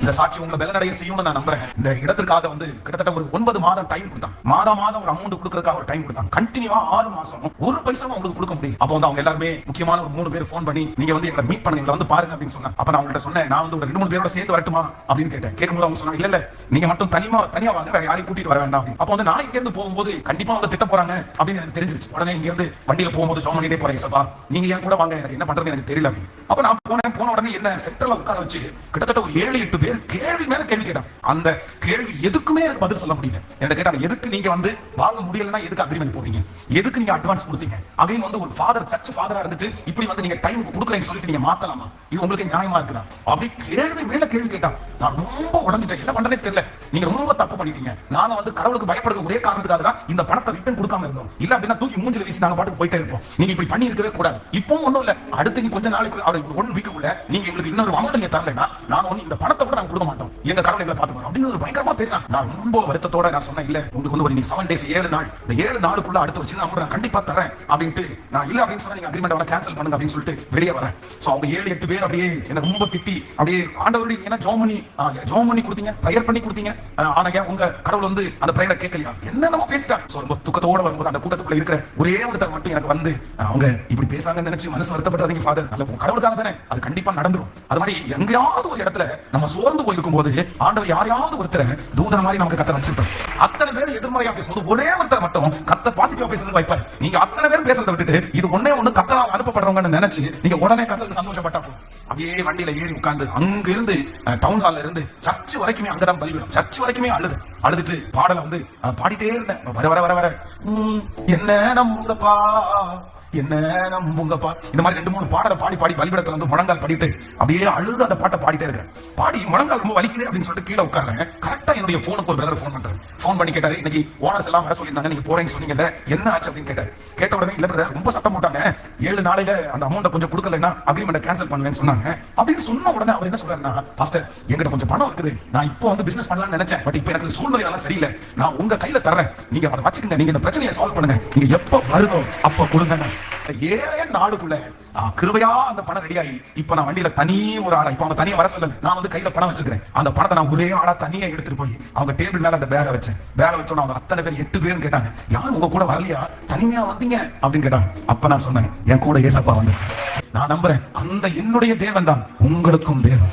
இந்த சாட்சி உங்களை பலனடைய செய்யும்னு நான் நம்புறேன். இந்த இடத்துக்காக வந்து கிட்டத்தட்ட ஒரு 9 மாதம் டைம் கொடுத்தான். மாதம் ஒரு அமௌண்ட் கொடுக்கறதுக்காக ஒரு டைம் கொடுத்தான். கண்டினியூவா 6 மாசம் ஒரு பைசா உங்களுக்கு கொடுக்க முடியும். அப்போ வந்து அவங்க எல்லாருமே முக்கியமான ஒரு 3 பேர் போன் பண்ணி நீங்க வந்து எங்களை மீட் பண்ணுங்க, வந்து பாருங்க அப்படின்னு சொன்னாங்க. அப்ப நான் அவங்கள்ட்ட சொன்னேன், நான் வந்து ஒரு 2-3 பேரோட சேர்ந்து வரட்டுமா அப்படின்னு கேட்டேன். கேட்கும்போது அவங்க சொன்னாங்க, இல்ல நீங்க மட்டும் தனியா வாங்க, வேற யாரையும் கூட்டிட்டு வர வேண்டாம். அப்ப வந்து நான் இங்க இருந்து போகும்போது கண்டிப்பா அவங்க திட்ட போறாங்க அப்படின்னு எனக்கு தெரிஞ்சிருச்சு. உடனே இங்க இருந்து வண்டியில போகும்போது ஜோம் பண்ணிட்டே போறேன், சப்பா நீங்க ஏன் கூட வாங்க, எனக்கு என்ன பண்றது எனக்கு தெரியல. அப்ப நான் போன உடனே என்ன சென்டர்ல உட்கார வச்சு கிட்டத்தட்ட ஒரு 7-8 பேர் கேள்வி மேல கேள்வி கேட்டான். அந்த கேள்வி எதுக்குமே எனக்கு பதில் சொல்ல முடியல. என்ன கேட்டாங்க, எதுக்கு நீங்க வந்து வாங்க முடியலன்னா எதுக்கு அக்ரிமெண்ட் போட்டீங்க, எதுக்கு நீங்க அட்வான்ஸ் கொடுத்தீங்க, அகைன் வந்து ஒரு ஃபாதர் சர்ச் ஃபாதரா இருந்துட்டு இப்படி வந்து நீங்க டைம் கொடுக்குறேன்னு சொல்லிட்டு நீங்க மாத்தலாமா, இது உங்களுக்கு நியாயமா இருக்குதா, அப்படி கேள்வி மேல கேள்வி கேட்டான். நான் ரொம்ப உடஞ்சிட்டேன், என்ன பண்றதே தெரியல. நீங்க ரொம்ப தப்பு பண்ணிட்டீங்க. நாங்க வந்து கடவுளுக்கு பயப்படுற ஒரே காரணத்துக்காக தான் இந்த பணத்தை ரிட்டர்ன் கொடுக்காம இருந்தோம். இல்ல அப்படின்னா தூக்கி மூஞ்சில வீசி நாங்க பாட்டுக்கு போயிட்டே இருப்போம். நீங்க இப்படி பண்ணி இருக்கவே கூடாது. இப்போ ஒண்ணும் இல்ல, அடுத்து நீ கொஞ்ச நாளைக்கு 1 வீக்குள்ள நீங்க எங்களுக்கு இன்னொரு அமௌண்ட் நீங்க தரலன்னா நாங்க வந்து இந்த பணத்தை கூட நாங்க கொடுக்க மாட்டோம், எங்க கடவுளை எங்களை பாத்துக்கணும் அப்படின்னு ஒரு பயங்கரமா பேசினான். நான் ரொம்ப வருத்தத்தோட நான் சொன்னேன், இல்ல உங்களுக்கு வந்து ஒரு 7 days 7 நாள், இந்த 7 நாளுக்குள்ள அடுத்த ஒரு சின்ன அமௌண்ட் நான் கண்டிப்பா தரேன் அப்படின்ட்டு நான் இல்ல அப்படின்னு சொன்னா நீங்க அக்ரிமெண்ட் கேன்சல் பண்ணுங்க அப்படின்னு சொல்லிட்டு வெளியே வரேன். சோ அவங்க 7-8 பேர் அப்படியே என்ன ரொம்ப திட்டி அப்படியே ஆண்டவருடைய என்ன ஜோம் பண்ணி கொடுத்தீங்க, பிரேயர் பண்ணி கொடுத்தீங்க, ஆனா உங்க கடவுள் வந்து அந்த பிரேயரை கேட்கலையா, என்னென்னமோ பேசிட்டாங்க. சோ ரொம்ப துக்கத்தோட வரும்போது அந்த கூட்டத்துக்குள்ள இருக்கிற ஒரே ஒருத்தர் மட்டும் எனக்கு வந்து, அவங்க இப்படி பேசாங்கன்னு நினைச்சு மனசு வருத்தப்படாதீங்க ஃபாதர், நல்ல கடவுளுக்காக தானே, அது கண்டிப்பா நடந்துரும். அது மாதிரி எங்கேயாவது ஒரு இடத்துல நம்ம சோர்ந்து போயிருக்கும் போது ஆண்டவர் யாரையாவது ஒருத்தர் தூதன மாதிரி நமக்கு கத்த வச்சிருப்பார். அத்தனை பேர் எதிர்மறையா பேசும்போது ஒரே ஒருத்தர் மட்டும் கத்த பாசிட்டிவா பேசுறது வைப்பார். நீங்க அத்தனை பேர் பேசுறதை விட்டுட்டு இது ஒண்ணு கத்தனால் அனுப்பப்படுறவங்கன்னு நினைச்சு நீங்க உடனே கத்தலுக்கு சந்தோஷப்பட்டா போதும். அப்படியே வண்டியில ஏறி உட்கார்ந்து அங்க இருந்து டவுன் ஹால்ல இருந்து சர்ச் வரைக்குமே அங்கதான் பலிவிடும், சர்ச் வரைக்குமே அழுதுட்டு பாடல வந்து பாடிட்டே இருந்தேன். வர என்ன நம்புங்கப்பா, என்ன நம்புங்கப்பா, இந்த மாதிரி 2-3 பாடலை பாடி பலிபீடத்துல வந்து முழங்கால் படிட்டு அப்படியே அழுது அந்த பாட்டை பாடிட்டே இருக்கேன். பாடி முழங்கால் ரொம்ப வலிக்குது அப்படின்னு சொல்லிட்டு கீழே உட்கார்றேன். கரெக்டா என்னுடைய போனுக்கு ஒரு பிரதர் போன் பண்ணி கேட்டாரு, இன்னைக்கு ஓனர்ஸ் எல்லாம் வர சொல்லியிருந்தாங்க, நீங்க போறேன்னு சொன்னீங்கல்ல, என்ன ஆச்சு அப்படின்னு கேட்டாரு. கேட்ட உடனே இல்ல பிரதர் ரொம்ப சத்தம் போட்டாங்க, 7 நாளையில அந்த அமௌண்ட் கொஞ்சம் கொடுக்கலன்னா அக்ரிமெண்ட் கேன்சல் பண்ணுவேன்னு சொன்னாங்க அப்படின்னு சொன்ன உடனே அவர் என்ன சொல்றாருன்னா, பாஸ்டர் எங்கிட்ட கொஞ்சம் பணம் இருக்குது, நான் இப்போ வந்து பிசினஸ் பண்ணலாம்னு நினைச்சேன், பட் இப்போ எனக்கு சூழ்நிலை எல்லாம் சரியில்லை, நான் உங்க கையில தரேன், நீங்க அதை வச்சுக்கங்க, நீங்க இந்த பிரச்சனையை சால்வ் பண்ணுங்க, நீங்க எப்ப வருதோ அப்ப கொடுங்க. 7 நாளுக்குள்ள கிருபையா அந்த பணம் ரெடி ஆகி இப்ப நான் வண்டியில தனி ஒரு ஆளா, இப்ப அவங்க தனியா வர சொல்லல, நான் வந்து கையில பணம் வச்சுக்கிறேன். அந்த பணத்தை நான் ஒரே ஆளா தனியா எடுத்துட்டு போய் அவங்க டேபிள் மேல அந்த பேக வச்சோம். அவங்க அத்தனை பேர் 8 பேரும் கேட்டாங்க, யாரும் உங்க கூட வரலையா, தனிமையா வந்தீங்க அப்படின்னு கேட்டாங்க. அப்ப நான் சொன்னேன், என் கூட ஏசப்பா வந்து, நான் நம்புறேன் அந்த என்னுடைய தேவன் தான் உங்களுக்கும் தேவன்.